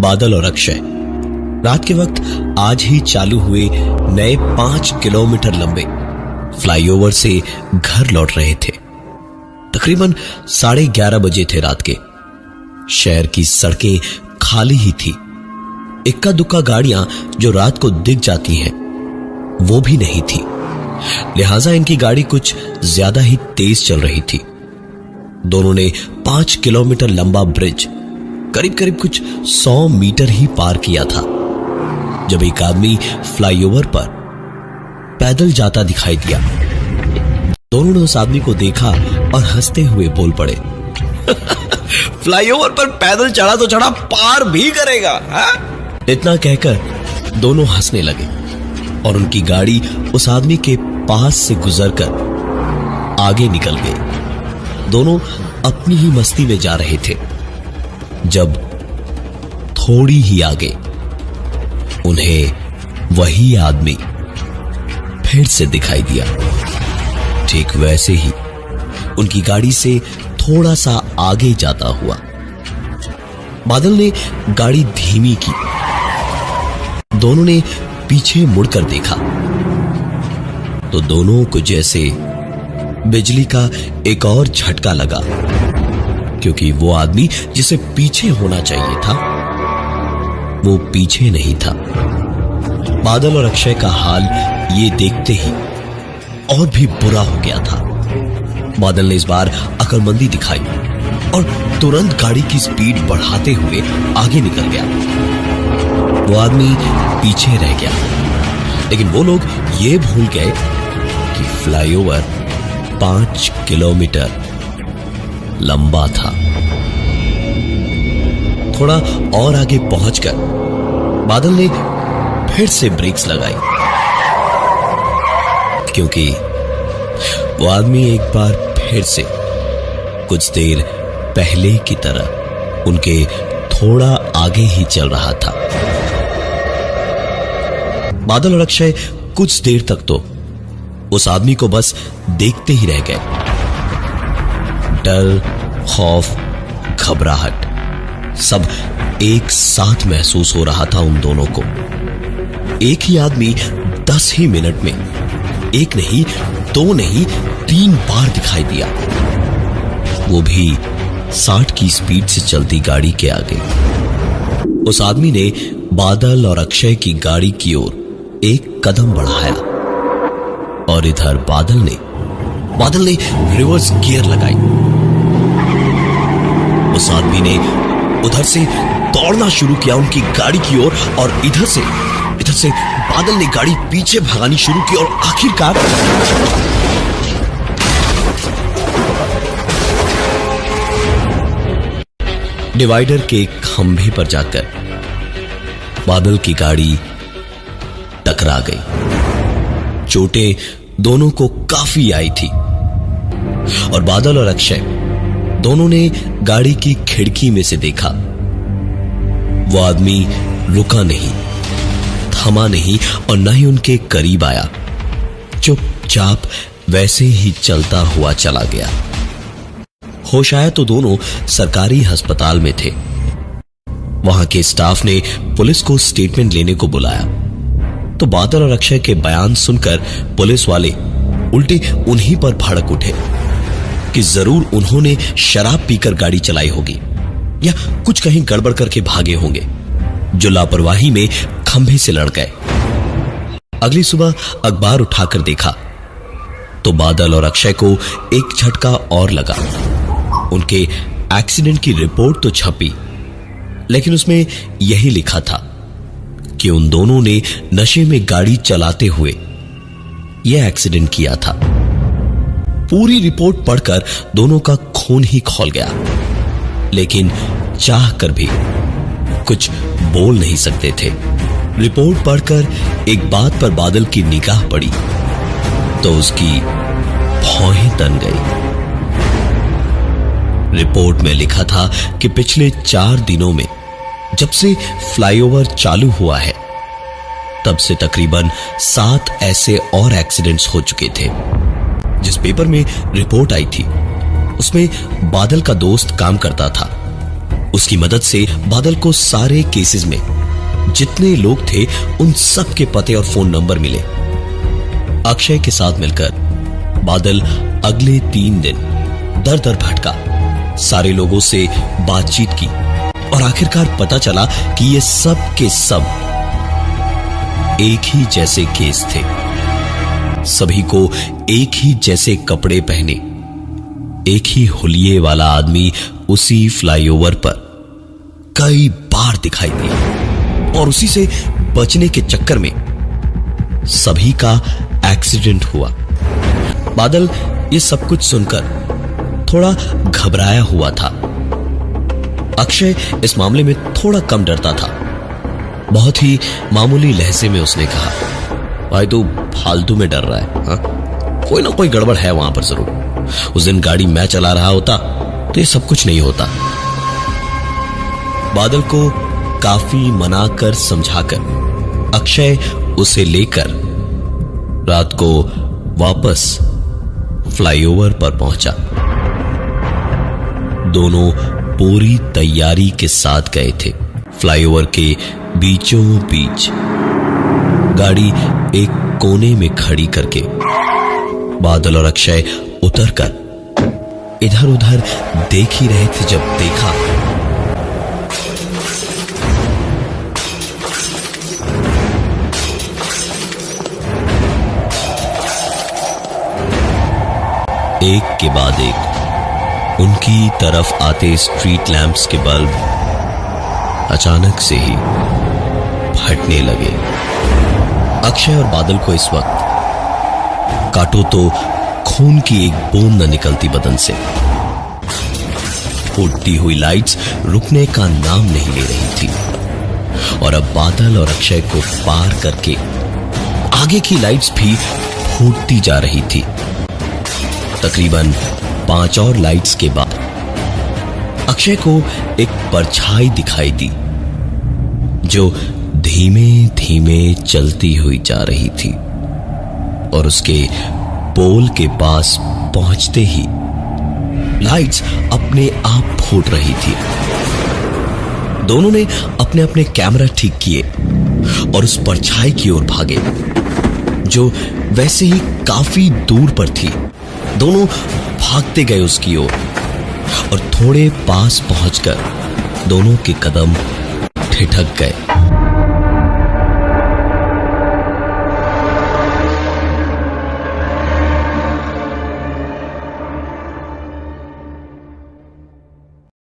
बादल और अक्षय रात के वक्त आज ही चालू हुए नए 5 किलोमीटर लंबे फ्लाईओवर से घर लौट रहे थे। तकरीबन 11:30 बजे थे रात के। शहर की सड़कें खाली ही थी। इक्का दुक्का गाड़ियां जो रात को दिख जाती हैं वो भी नहीं थी, लिहाजा इनकी गाड़ी कुछ ज्यादा ही तेज चल रही थी। दोनों ने 5 किलोमीटर लंबा ब्रिज करीब करीब कुछ 100 मीटर ही पार किया था जब एक आदमी फ्लाईओवर पर पैदल जाता दिखाई दिया। दोनों ने उस आदमी को देखा और हंसते हुए बोल पड़े, फ्लाईओवर पर पैदल चढ़ा तो चढ़ा, पार भी करेगा हा? इतना कहकर दोनों हंसने लगे और उनकी गाड़ी उस आदमी के पास से गुजरकर आगे निकल गई। दोनों अपनी ही मस्ती में जा रहे थे जब थोड़ी ही आगे उन्हें वही आदमी फिर से दिखाई दिया। ठीक वैसे ही उनकी गाड़ी से थोड़ा सा आगे जाता हुआ। बादल ने गाड़ी धीमी की। दोनों ने पीछे मुड़कर देखा तो दोनों को जैसे बिजली का एक और झटका लगा, क्योंकि वो आदमी जिसे पीछे होना चाहिए था वो पीछे नहीं था। बादल और अक्षय का हाल ये देखते ही और भी बुरा हो गया था। बादल ने इस बार अकलमंदी दिखाई और तुरंत गाड़ी की स्पीड बढ़ाते हुए आगे निकल गया। वो आदमी पीछे रह गया, लेकिन वो लोग ये भूल गए कि फ्लाईओवर 5 किलोमीटर लंबा था। थोड़ा और आगे पहुंचकर बादल ने फिर से ब्रेक्स लगाई, क्योंकि वो आदमी एक बार फिर से कुछ देर पहले की तरह उनके थोड़ा आगे ही चल रहा था। बादल और अक्षय कुछ देर तक तो उस आदमी को बस देखते ही रह गए। डर, खौफ, घबराहट सब एक साथ महसूस हो रहा था उन दोनों को। एक ही आदमी 10 ही मिनट में एक नहीं, 2 नहीं, 3 बार दिखाई दिया, वो भी 60 की स्पीड से चलती गाड़ी के आगे। उस आदमी ने बादल और अक्षय की गाड़ी की ओर एक कदम बढ़ाया और इधर बादल ने रिवर्स गियर लगाई। उस आदमी ने उधर से दौड़ना शुरू किया उनकी गाड़ी की ओर और इधर से बादल ने गाड़ी पीछे भगानी शुरू की और आखिरकार डिवाइडर के खंभे पर जाकर बादल की गाड़ी टकरा गई। चोटें दोनों को काफी आई थी और बादल और अक्षय दोनों ने गाड़ी की खिड़की में से देखा। वो आदमी रुका नहीं, थमा नहीं और न ही उनके करीब आया। चुपचाप वैसे ही चलता हुआ चला गया। होश आया तो दोनों सरकारी अस्पताल में थे। वहां के स्टाफ ने पुलिस को स्टेटमेंट लेने को बुलाया तो बादल और अक्षय के बयान सुनकर पुलिस वाले उल्टे उन्हीं पर भड़क उठे कि जरूर उन्होंने शराब पीकर गाड़ी चलाई होगी या कुछ कहीं गड़बड़ करके भागे होंगे, जो लापरवाही में खंभे से लड़ गए। अगली सुबह अखबार उठाकर देखा तो बादल और अक्षय को एक झटका और लगा। उनके एक्सीडेंट की रिपोर्ट तो छपी, लेकिन उसमें यही लिखा था कि उन दोनों ने नशे में गाड़ी चलाते हुए यह एक्सीडेंट किया था। पूरी रिपोर्ट पढ़कर दोनों का खून ही खौल गया, लेकिन चाह कर भी कुछ बोल नहीं सकते थे। रिपोर्ट पढ़कर एक बात पर बादल की निगाह पड़ी तो उसकी भौहें तन गई। रिपोर्ट में लिखा था कि पिछले 4 दिनों में जब से फ्लाईओवर चालू हुआ है तब से तकरीबन 7 ऐसे और एक्सीडेंट्स हो चुके थे। जिस पेपर में रिपोर्ट आई थी उसमें बादल का दोस्त काम करता था। उसकी मदद से बादल को सारे केसेस में जितने लोग थे उन सब के पते और फोन नंबर मिले। अक्षय के साथ मिलकर बादल अगले 3 दिन दर दर भटका, सारे लोगों से बातचीत की और आखिरकार पता चला कि ये सब के सब एक ही जैसे केस थे। सभी को एक ही जैसे कपड़े पहने, एक ही हुलिये वाला आदमी उसी फ्लाईओवर पर कई बार दिखाई दिया और उसी से बचने के चक्कर में सभी का एक्सीडेंट हुआ। बादल ये सब कुछ सुनकर थोड़ा घबराया हुआ था। अक्षय इस मामले में थोड़ा कम डरता था। बहुत ही मामूली लहजे में उसने कहा, भाई तू फालतू में डर रहा है, हाँ? कोई ना कोई गड़बड़ है वहां पर जरूर। उस दिन गाड़ी मैं चला रहा होता तो ये सब कुछ नहीं होता। बादल को काफी मनाकर समझाकर अक्षय उसे लेकर रात को वापस फ्लाईओवर पर पहुंचा। दोनों पूरी तैयारी के साथ गए थे। फ्लाईओवर के बीचों बीच गाड़ी एक कोने में खड़ी करके बादल और अक्षय उतरकर इधर उधर देख ही रहे थे जब देखा एक के बाद एक उनकी तरफ आते स्ट्रीट लैंप्स के बल्ब अचानक से ही फटने लगे। अक्षय और बादल को इस वक्त काटो तो खून की एक बूंद न निकलती बदन से। फूटती हुई लाइट्स रुकने का नाम नहीं ले रही थी और अब बादल और अक्षय को पार करके आगे की लाइट्स भी फूटती जा रही थी। तकरीबन 5 और लाइट्स के बाद अक्षय को एक परछाई दिखाई दी जो धीमे धीमे चलती हुई जा रही थी और उसके पोल के पास पहुंचते ही लाइट्स अपने आप फूट रही थी। दोनों ने अपने अपने कैमरा ठीक किए और उस परछाई की ओर भागे जो वैसे ही काफी दूर पर थी। दोनों भागते गए उसकी ओर और थोड़े पास पहुंचकर दोनों के कदम ठिठक गए।